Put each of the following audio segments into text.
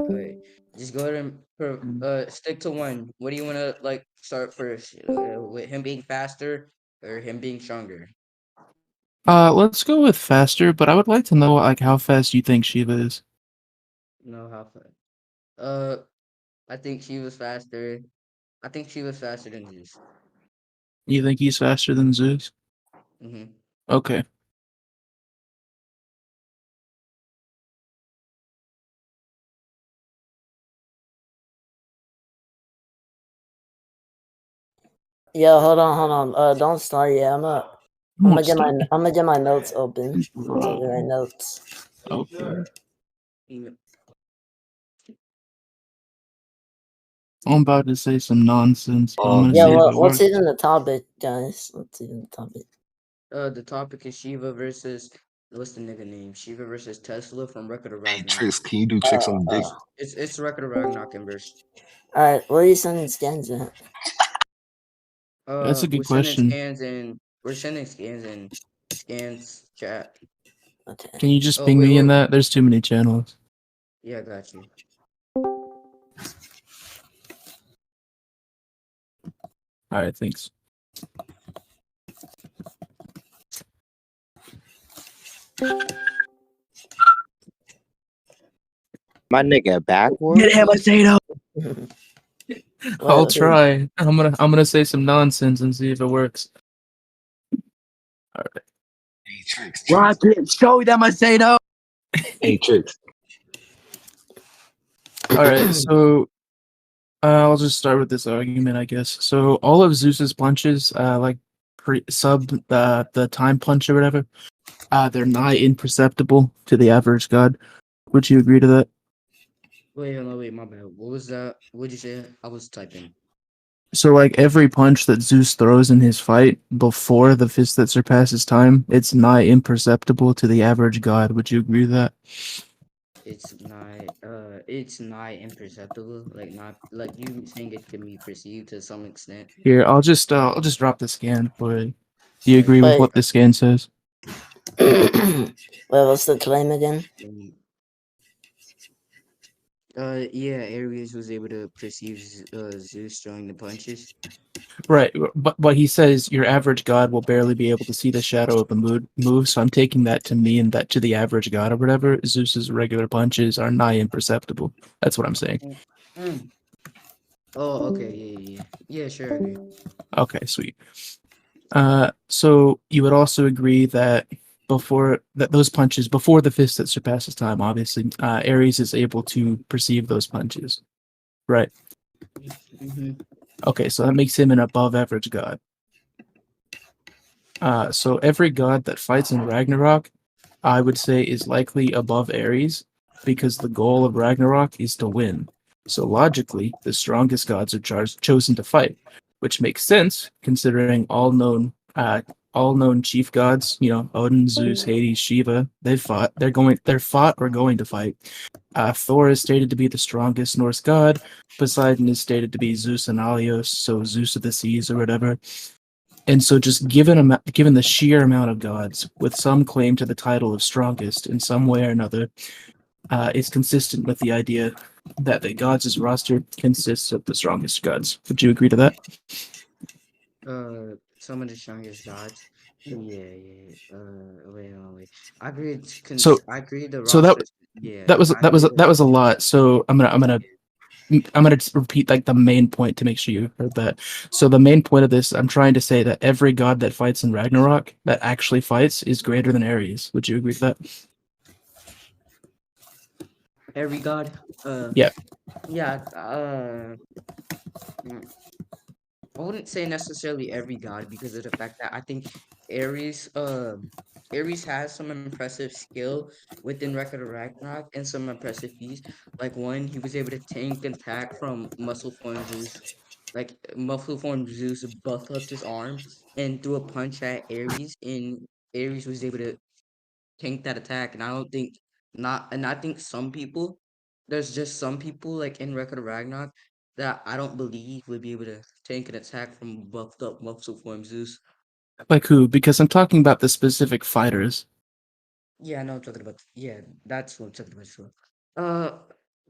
Wait. Just go ahead and stick to one. What do you want to like start first? With him being faster or him being stronger? Let's go with faster, but I would like to know like how fast you think Shiva is. No, how fast? Uh, I think she was faster. I think she was faster than Zeus. You think he's faster than Zeus? Mm-hmm. Okay. Yo, hold on. Don't start yet. I'm Won't start. gonna get my notes open. So my notes. Okay. Yeah. I'm about to say some nonsense, but I'm gonna Yeah, see if well, it what's works. even the topic, guys? What's even the topic? The topic is Shiva versus what's the nigga name? Shiva versus Tesla from Record of Hey, Ragnarok. Tricks, can you do tricks on the dick? It's Record of Ragnarok inverse. Alright, where are you sending scans at? That's a We're good sending question. scans in. We're sending scans in. Scans chat. Okay. Can you just Oh ping wait, me in wait. that? There's too many channels. Yeah, I got you. All right, thanks. My nigga backwards. Get him, Accedo. I'll Wait, try. I'm gonna say some nonsense and see if it works. All right. Hey, Tricks, Well, Tricks. I can't show them, Accedo. Hey, Tricks. All right, so I'll just start with this argument, I guess. So all of Zeus's punches, like sub the time punch or whatever, they're nigh imperceptible to the average god. Would you agree to that? Wait, hold on, wait, my bad. What was that? What'd you say? I was typing. So like every punch that Zeus throws in his fight before the fist that surpasses time, it's nigh imperceptible to the average god. Would you agree with that? It's not imperceptible. Like not like you saying it can be perceived to some extent. Here, I'll just drop the scan for it. Do you Like agree with Wait. what the scan says? Wait, what's the claim again? Yeah, Ares was able to perceive Zeus throwing the punches. Right, but he says your average god will barely be able to see the shadow of the move. So I'm taking that to mean that to the average god or whatever, Zeus's regular punches are nigh imperceptible. That's what I'm saying. Mm. Oh, okay, yeah, sure, I agree. Okay, sweet. So you would also agree that those punches before the fist that surpasses time, obviously, Ares is able to perceive those punches, right? Mm-hmm. Okay, so that makes him an above average god. So every god that fights in Ragnarok, I would say, is likely above Ares because the goal of Ragnarok is to win. So logically, the strongest gods are chosen to fight, which makes sense considering all known chief gods. You know, Odin, Zeus, Hades, Shiva. They've fought. They're fought or going to fight. Thor is stated to be the strongest Norse god. Poseidon is stated to be Zeus and Alios, so Zeus of the seas or whatever. And so, just given the sheer amount of gods, with some claim to the title of strongest in some way or another, is consistent with the idea that the gods' roster consists of the strongest gods. Would you agree to that? Some of the strongest gods. Yeah. Wait, hold on, wait. I agree. So, I agree. The so rosters. Yeah, I agree. that was a lot. So I'm gonna just repeat like the main point to make sure you heard that. So the main point of this, I'm trying to say that every god that fights in Ragnarok that actually fights is greater than Ares. Would you agree with that? Every god. Yeah. Yeah. Mm, I wouldn't say necessarily every god because of the fact that I think Ares, Ares has some impressive skill within Record of Ragnarok and some impressive feats. Like one, he was able to tank an attack from Muscle Form Zeus. Like Muscle Form Zeus buffed up his arm and threw a punch at Ares, and Ares was able to tank that attack. And I don't think not, and I think some people, there's just some people like in Record of Ragnarok that I don't believe would be able to tank an attack from buffed up muscle form Zeus. Like who? Because I'm talking about the specific fighters. Yeah, I know I'm talking about. Yeah, that's what I'm talking about. Sure. Uh,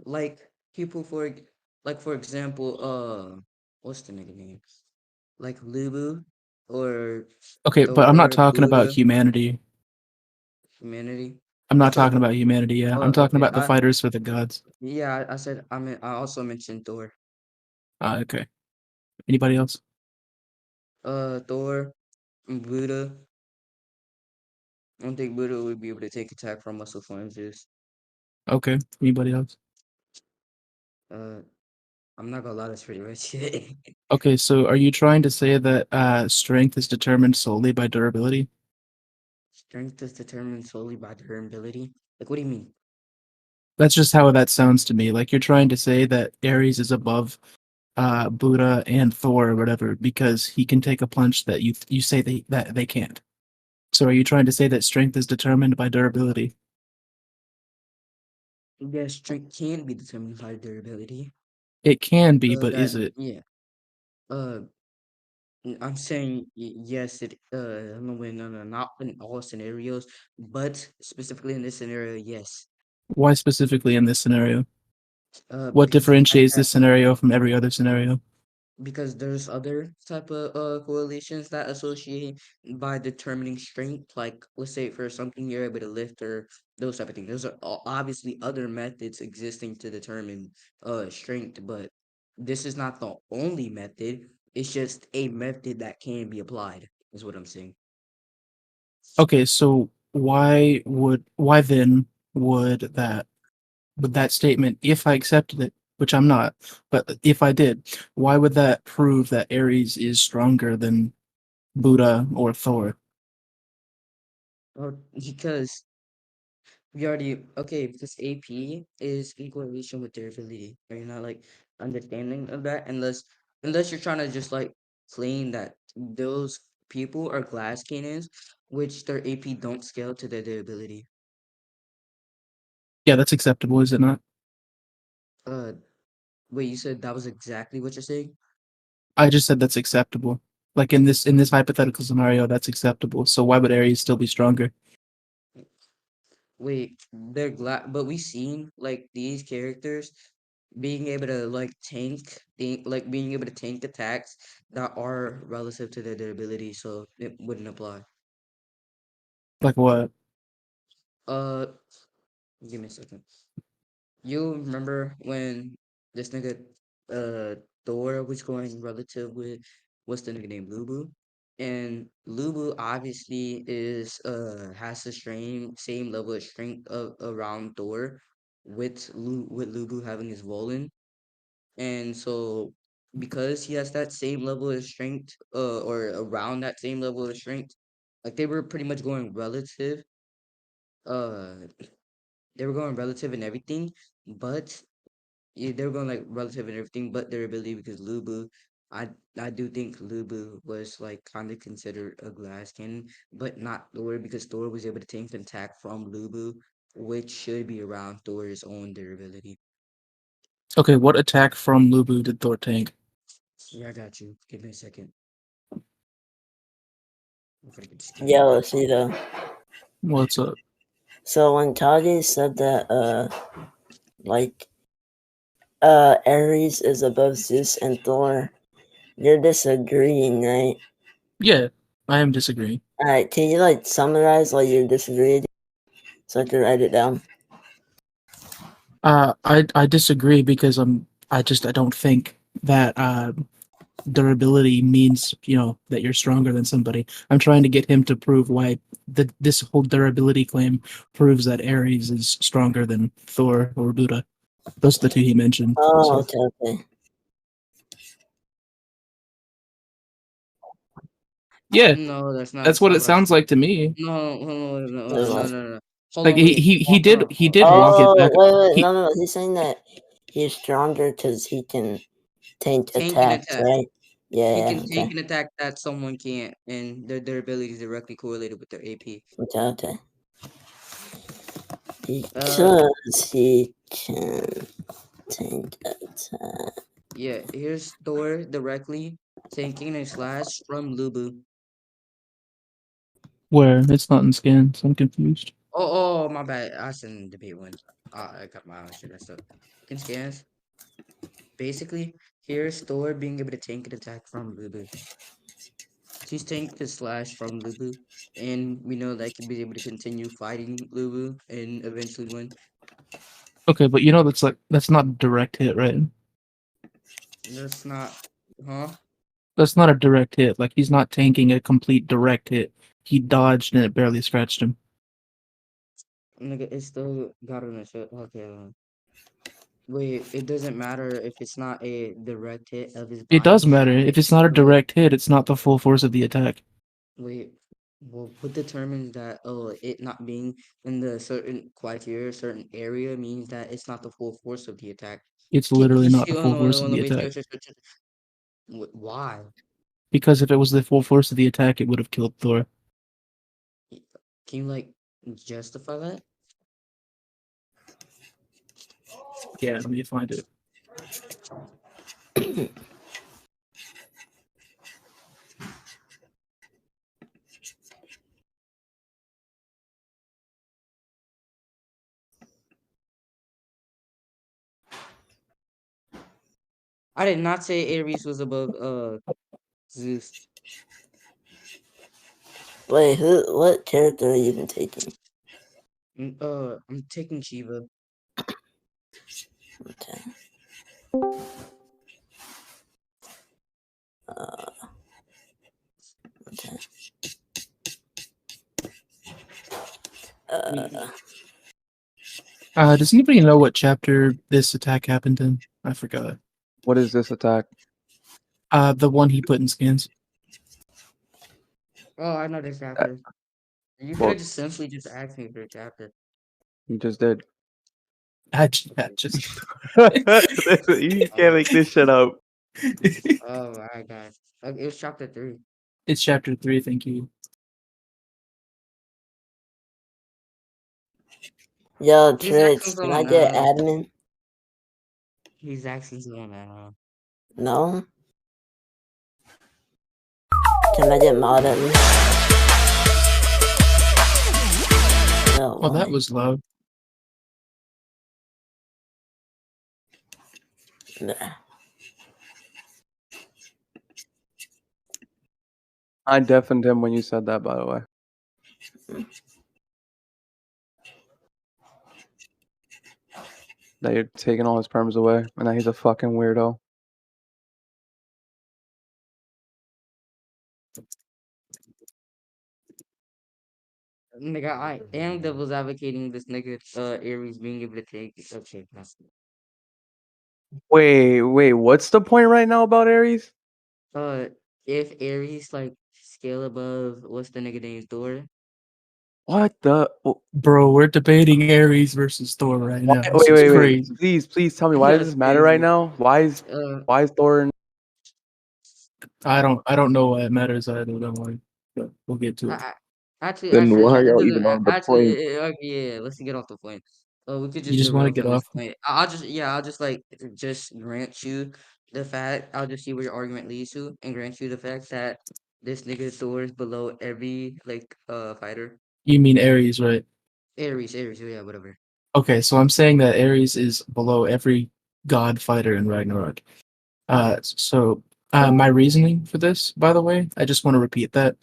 like people for example, what's the nigga name? Like Lubu or Okay, but I'm not Thor, talking about Buddha, humanity. humanity. I'm You not talking talking about? about humanity. Yeah, Oh, I'm talking okay. about the fighters for the gods. Yeah, I said I mean I also mentioned Thor. Okay. Anybody else? Thor, Buddha. I don't think Buddha would be able to take attack from muscle flanges. Okay. Anybody else? Uh, I'm not gonna lie, that's pretty much Okay, so are you trying to say that strength is determined solely by durability? Strength is determined solely by durability. Like, what do you mean? That's just how that sounds to me. Like you're trying to say that Ares is above Buddha and Thor or whatever because he can take a punch that you say that they can't. So are you trying to say that strength is determined by durability? Yeah, strength can be determined by durability. It can be, but That is it? yeah. Uh, I'm saying yes. No, wait, no, no, not in all scenarios, but specifically in this scenario, yes. Why specifically in this scenario? What Because of the fact differentiates that this scenario from every other scenario? because there's other type of correlations that associate by determining strength, like let's say for something you're able to lift or those type of things. Those are obviously other methods existing to determine strength, but this is not the only method. It's just a method that can be applied, is what I'm saying. Okay, so why then would that statement, if I accepted it, which I'm not, but if I did, why would that prove that Ares is stronger than Buddha or Thor? Because we already okay, because AP is in correlation with durability. Are you not like understanding of that? Unless you're trying to just like claim that those people are glass cannons, which their AP don't scale to their durability. Yeah, that's acceptable, is it not? Uh, wait, you said that was exactly what you're saying? I just said that's acceptable. Like in this hypothetical scenario, that's acceptable. So why would Ares still be stronger? Wait, they're glass, but we seen like these characters being able to like like being able to tank attacks that are relative to their durability, so it wouldn't apply. Like what? Uh, give me a second. You remember when this nigga, Thor was going relative with what's the nigga name, Lubu? And Lubu obviously is has the same level of strength of around Thor with Lubu having his Volan. And so because he has that same level of strength, or around that same level of strength, like they were pretty much going relative, uh they were going relative in everything, but yeah, they were going like relative and everything, but their ability because Lubu, I I do think Lubu was like kind of considered a glass cannon, but not Thor because Thor was able to tank an attack from Lubu, which should be around Thor's own durability. Okay, what attack from Lubu did Thor tank? Yeah, I got you. Give me a second. If I could just get Yeah, it. let's see though. What's up? So when Kage said that like Ares is above Zeus and Thor, you're disagreeing, right? Yeah, I am disagreeing. Alright, can you like summarize what you disagreed so I can write it down? I disagree because I don't think that durability means that you're stronger than somebody. I'm trying to get him to prove why this whole durability claim proves that Ares is stronger than Thor or Buddha. Those are the two he mentioned. Oh, So okay, okay. yeah, No, that's that's what not it what I sounds said. like to me. No, no, no, Wait, no, no, what? no, no. Hold Like on, wait. he did Hold walk on. it Oh, back. wait, He no. He's saying that he's stronger because he can tank Tank an attacks, attack. right? He Yeah, can yeah, tank okay. an attack that someone can't, and their ability is directly correlated with their AP. Okay, okay. Uh, Because he can tank attack. yeah, here's Thor directly taking a slash from Lubu. where it's not in scans. I'm confused. Oh, my bad. I shouldn't debate one. I got my own shit and stuff. Can scans. Basically, here's Thor being able to tank an attack from Lulu. She's tanked the slash from Lulu, and we know that can be able to continue fighting Lulu and eventually win. Okay, but that's not a direct hit, right? That's not, huh? That's not a direct hit. Like he's not tanking a complete direct hit. He dodged and it barely scratched him. Nigga, it still got on the shit. Okay. Wait, it doesn't matter if it's not a direct hit of his It does bind. matter. If it's not a direct hit, it's not the full force of the attack. Wait, well, what determines that? Oh, it not being in the certain criteria, certain area means that it's not the full force of the attack. It's literally not the Hold on, full hold force on, of hold on, the wait, attack. Why? Because if it was the full force of the attack, it would have killed Thor. Can you like justify that? Yeah, let me find it. I did not say Ares was above Zeus. Wait, what character are you even taking? I'm taking Shiva. Okay. Okay. Does anybody know what chapter this attack happened in? I forgot. What is this attack? The one he put in skins. Oh, I know this chapter. You could Well, have just simply just asked me for a chapter. you just did. I just You can't make this shit up. Oh my god. Okay, it was chapter 3. It's chapter 3. Thank you. Yo, He's asking Trix, can I someone get admin? He's asking someone No? Can I get mod admin? No, Oh, that why? was loud. Nah. I deafened him when you said that, by the way. That you're taking all his perms away, and that he's a fucking weirdo. Nigga, I am devil's advocating this nigga Ares being able to take it. Okay, Wait, what's the point right now about Ares? uh if Ares like scale above what's the nigga name Thor? What the? Bro, we're debating Ares versus Thor right Why, now. This is wait. crazy. Please tell me, why does That's this matter right crazy. now? Why is Thor in? I don't know why it matters either. Don't worry, but we'll get to it. Then Actually, why are it y'all doesn't. even on the Actually, point? okay, yeah. Let's get off the point. We could You just just want to derail get from this off. point. I'll just like just grant you the fact. I'll just see where your argument leads to, and grant you the fact that this nigga Thor is below every like fighter. You mean Ares, right? Ares, yeah, whatever. Okay, so I'm saying that Ares is below every god fighter in Ragnarok. My reasoning for this, by the way, I just want to repeat that,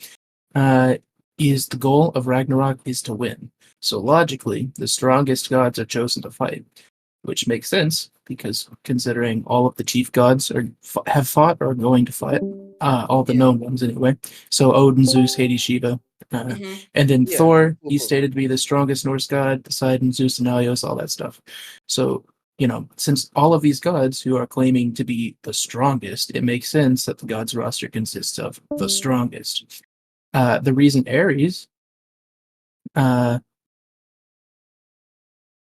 is the goal of Ragnarok is to win. So logically, the strongest gods are chosen to fight, which makes sense because considering all of the chief gods have fought or are going to fight, all the Yeah. known ones anyway. So Odin, Zeus, Hades, Shiva, and then Yeah. Thor, Cool, he's cool. stated to be the strongest Norse god, Poseidon, Zeus, and Helios, all that stuff. So, since all of these gods who are claiming to be the strongest, it makes sense that the gods roster consists of the strongest. The reason Ares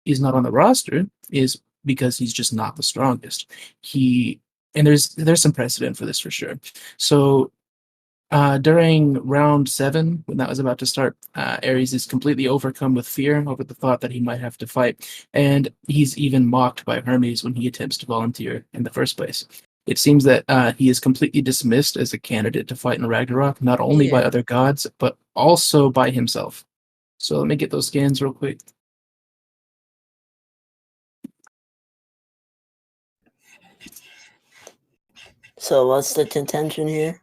is not on the roster is because he's just not the strongest. There's some precedent for this for sure. So during round 7, when that was about to start, Ares is completely overcome with fear over the thought that he might have to fight, and he's even mocked by Hermes when he attempts to volunteer in the first place. It seems that he is completely dismissed as a candidate to fight in Ragnarok, not only by Yeah. other gods, but also by himself. So let me get those scans real quick. So what's the contention here?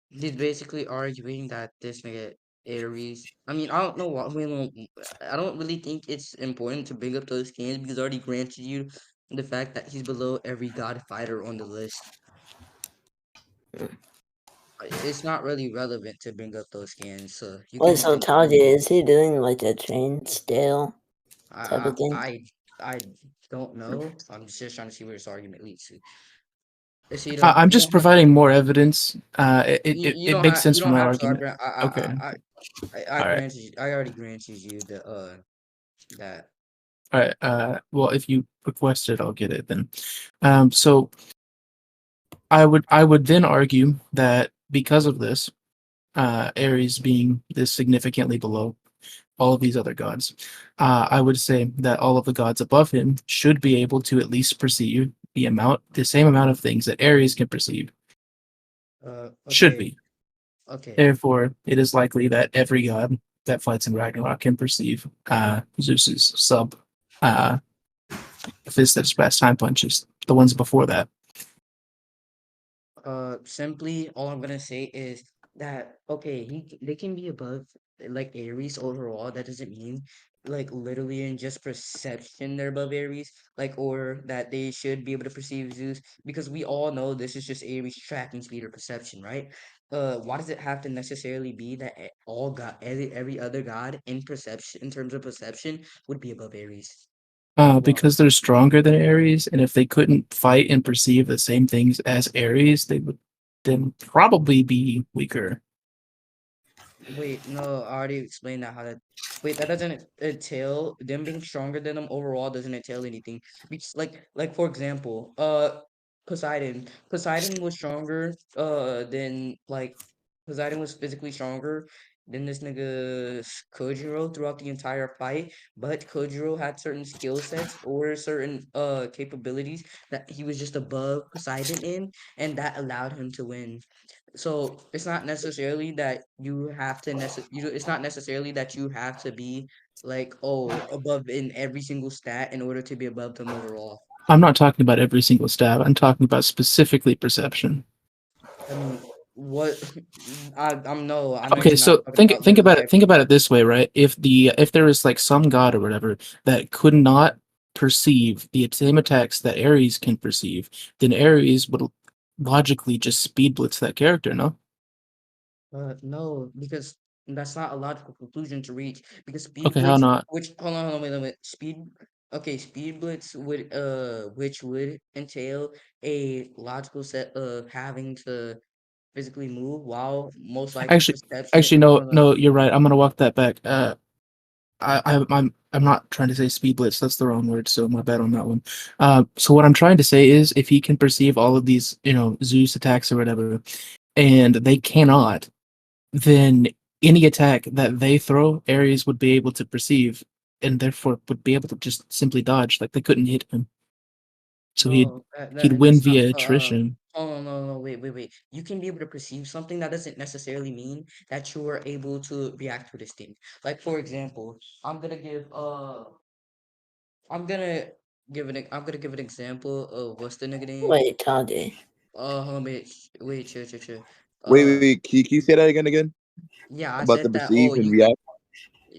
He's basically arguing that this nigga Aries. I mean, I don't know what. I don't really think it's important to bring up those skins because I already granted you the fact that he's below every god fighter on the list. It's not really relevant to bring up those scans, so you Wait, can so continue. Kxge, is he doing like a chain scale type I of thing? I I, I don't know. I'm just trying to see where this argument leads to. Accedo, I'm you just don't have providing more evidence. It makes you sense for don't my have to. argument. Okay. I All right. granted you, I already granted you the that. All right. Well, if you request it, I'll get it then. So I would then argue that because of this, Ares being this significantly below all of these other gods, I would say that all of the gods above him should be able to at least perceive the same amount of things that Ares can perceive. Should Okay, be. okay. Therefore, it is likely that every god that fights in Ragnarok can perceive Zeus's sub uh, fist that express time punches, the ones before that. Simply all I'm gonna say is that okay, they can be above like Aries overall. That doesn't mean like literally in just perception they're above Aries, like or that they should be able to perceive Zeus because we all know this is just Aries tracking speed or perception, right? Why does it have to necessarily be that all god every other god in perception in terms of perception would be above Aries? Why? Because they're stronger than Ares, and if they couldn't fight and perceive the same things as Ares, they would then probably be weaker. Wait, no, I already explained that how that. Wait, that doesn't entail them being stronger than them overall. Doesn't entail anything. Because, like for example, Poseidon. Poseidon was stronger. Than like Poseidon was physically stronger than this nigga Kojiro throughout the entire fight. But Kojiro had certain skill sets or certain capabilities that he was just above Poseidon in, and that allowed him to win. So it's not necessarily that you have to it's not necessarily that you have to be like above in every single stat in order to be above them overall. I'm not talking about every single stab. I'm talking about specifically perception. I mean, what I'm no, I know Okay, you're not so talking think about think literally about it. Think everything. about it this way, right? If there is like some god or whatever that could not perceive the same attacks that Ares can perceive, then Ares would logically just speed blitz that character, no? No, because that's not a logical conclusion to reach. Because speed Okay, how blitz, not? which hold on, wait, speed. Okay, speed blitz would which would entail a logical set of having to physically move while most likely Actually, perception. actually, no, Hold on. no, you're right. I'm gonna walk that back. I'm not trying to say speed blitz. That's the wrong word. So my bad on that one. So what I'm trying to say is, if he can perceive all of these, Zeus attacks or whatever, and they cannot, then any attack that they throw, Ares would be able to perceive, and therefore would be able to just simply dodge. Like they couldn't hit him, so he'd No, he'd win that's not. via attrition. Hold on, no, no, wait. You can be able to perceive something that doesn't necessarily mean that you are able to react to this thing. Like for example, I'm gonna give I'm gonna I'm gonna give an example of what's the nigga name? Wait, Kxge. Hold on, wait, chill. Wait, Uh, can you say that again? yeah, I About the said that. Oh, perceive and you react?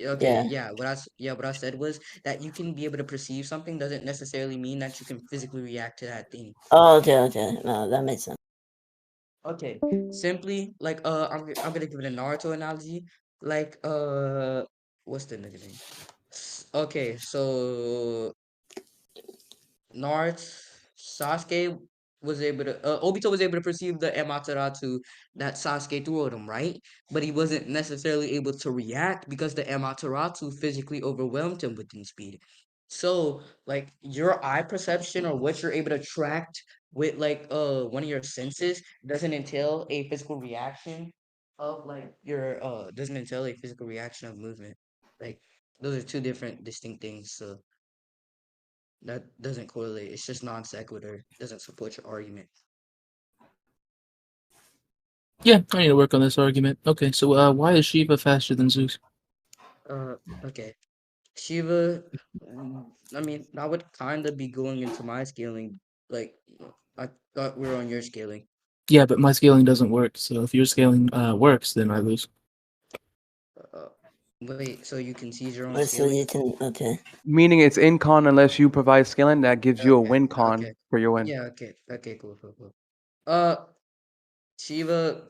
okay? Yeah. Yeah, what I said was that you can be able to perceive something doesn't necessarily mean that you can physically react to that thing. Oh, okay. No, that makes sense. Okay, simply like I'm gonna give it a Naruto analogy. Like what's the nigga name? Okay, so Naruto, Sasuke was able to, Obito was able to perceive the Amaterasu that Sasuke threw at him, right? But he wasn't necessarily able to react because the Amaterasu physically overwhelmed him within speed. So, like your eye perception or what you're able to track with like one of your senses doesn't entail a physical reaction of like your doesn't entail a physical reaction of movement. Like those are two different distinct things. So that doesn't correlate. It's just non sequitur. Doesn't support your argument. Yeah, I need to work on this argument. Okay, so why is Shiva faster than Zeus? Uh, okay. Shiva, I mean, that would kind of be going into my scaling Like, I thought we were on your scaling. Yeah, but my scaling doesn't work. So if your scaling works, then I lose. Uh, wait, so you can seize your own Wait, so scaling? you can okay. Meaning it's in con unless you provide scaling that gives you a Okay, win con okay. for your win. Yeah, okay, cool. Uh, Shiva,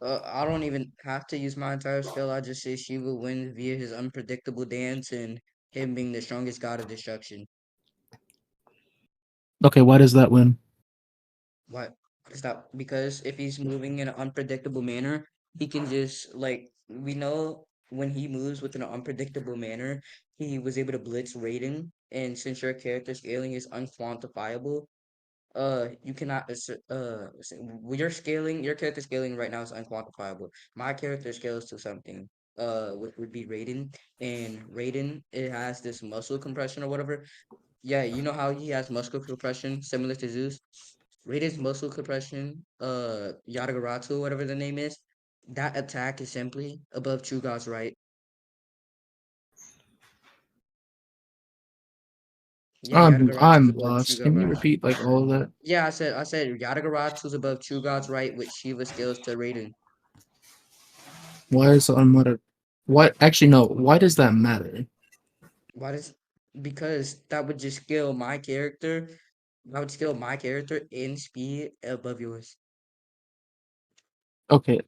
I don't even have to use my entire skill. I just say Shiva wins via his unpredictable dance and him being the strongest god of destruction. Okay, why does that win? What is that? Because if he's moving in an unpredictable manner, he can just like we know when he moves within an unpredictable manner, he was able to blitz Raiden, and since your character scaling is unquantifiable, you cannot your scaling, your character scaling right now is unquantifiable. My character scales to something, which would be Raiden, and Raiden it has this muscle compression or whatever. Yeah, you know how he has muscle compression similar to Zeus. Raiden's muscle compression, Yadagaratsu, whatever the name is, that attack is simply above True God's right. Yeah, Yadagaratsu is I'm above True lost. God's Can you right. repeat like all of that? Yeah, I said Yadagaratsu is above True God's right, which Shiva scales to Raiden. Why is unmutter? What? Actually, no. Why does that matter? Why does because that would just scale my character. That would scale my character in speed above yours. Okay.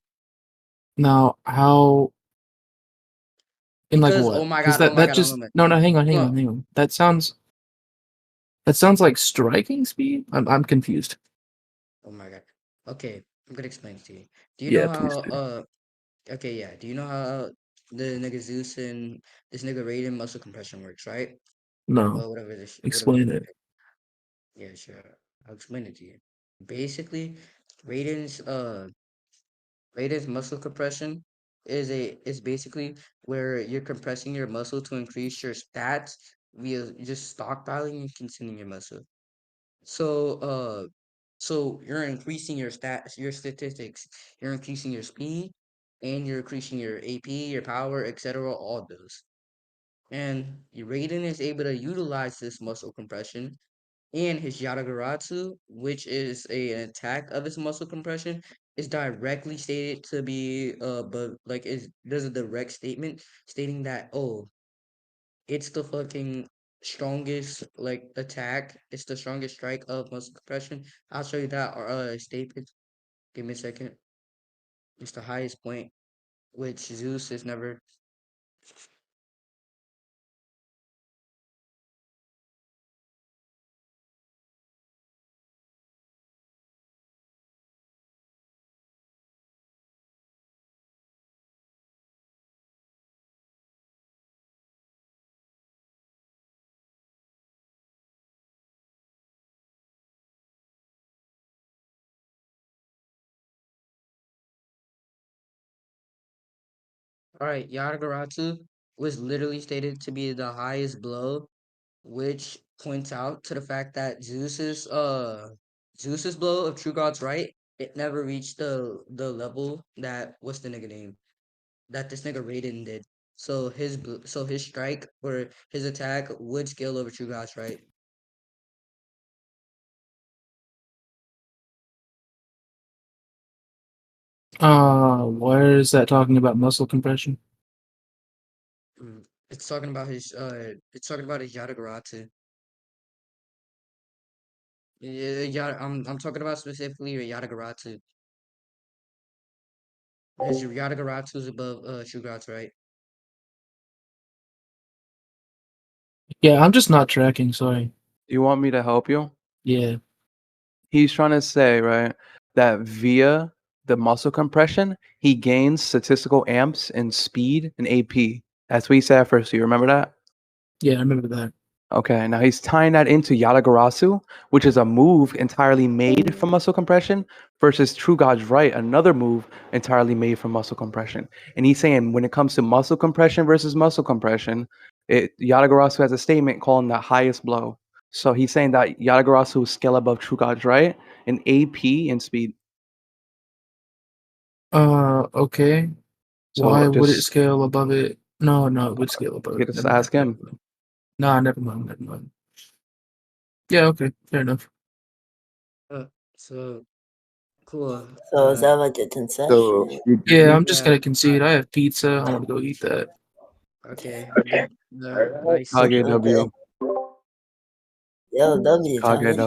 Now, how? In like Because what? Because oh my that god, oh just my no. Hang on, hang god. on, hang on. That sounds like striking speed. I'm confused. Oh my god. Okay, I'm gonna explain it to you. Do you know Yeah, how please do. okay, yeah. Do you know how the nigga Zeus and this nigga Raiden muscle compression works, right? No, Well, whatever this, whatever. explain it. Yeah, sure. I'll explain it to you. Basically, Raiden's uh Raiden's muscle compression is basically where you're compressing your muscle to increase your stats via just stockpiling and consuming your muscle. So so you're increasing your stats, your statistics, you're increasing your speed, and you're increasing your AP, your power, etc. All those. And Raiden is able to utilize this muscle compression and his Yadagaratsu, which is an attack of his muscle compression, is directly stated to be but like is there's a direct statement stating that it's the fucking strongest like attack, it's the strongest strike of muscle compression. I'll show you that statement. Give me a second. It's the highest point, which Zeus is never. Alright, Yadagaratsu was literally stated to be the highest blow, which points out to the fact that Zeus's blow of True God's right, it never reached the level that what's the nigga name? That this nigga Raiden did. So so his strike or his attack would scale over True God's right. Where is that talking about muscle compression? Mm. It's talking about his Yadagaratsu. Yeah, I'm talking about specifically Yadagaratsu. His Yadagaratsu is above True God's right. Yeah, I'm just not tracking. Sorry. You want me to help you? Yeah. He's trying to say, right, that via the muscle compression, he gains statistical amps in speed and AP. That's what he said at first. Do you remember that? Yeah, I remember that. Okay, now he's tying that into Yadagarasu, which is a move entirely made from muscle compression, versus True God's Right, another move entirely made from muscle compression. And he's saying when it comes to muscle compression versus muscle compression, Yadagarasu has a statement calling the highest blow. So he's saying that Yadagarasu is scale above True God's Right in AP and speed. Okay. So Why would it just scale above it? No, it would scale above you it. just Never mind. ask him. Nah, never mind. Yeah, okay. Fair enough. So cool. So is that like a concession? So Yeah, I'm just Yeah. gonna concede. I have pizza. I want to go eat that. Okay. Nice. Kage Okay. W. Yo, W, Kage Tony. W.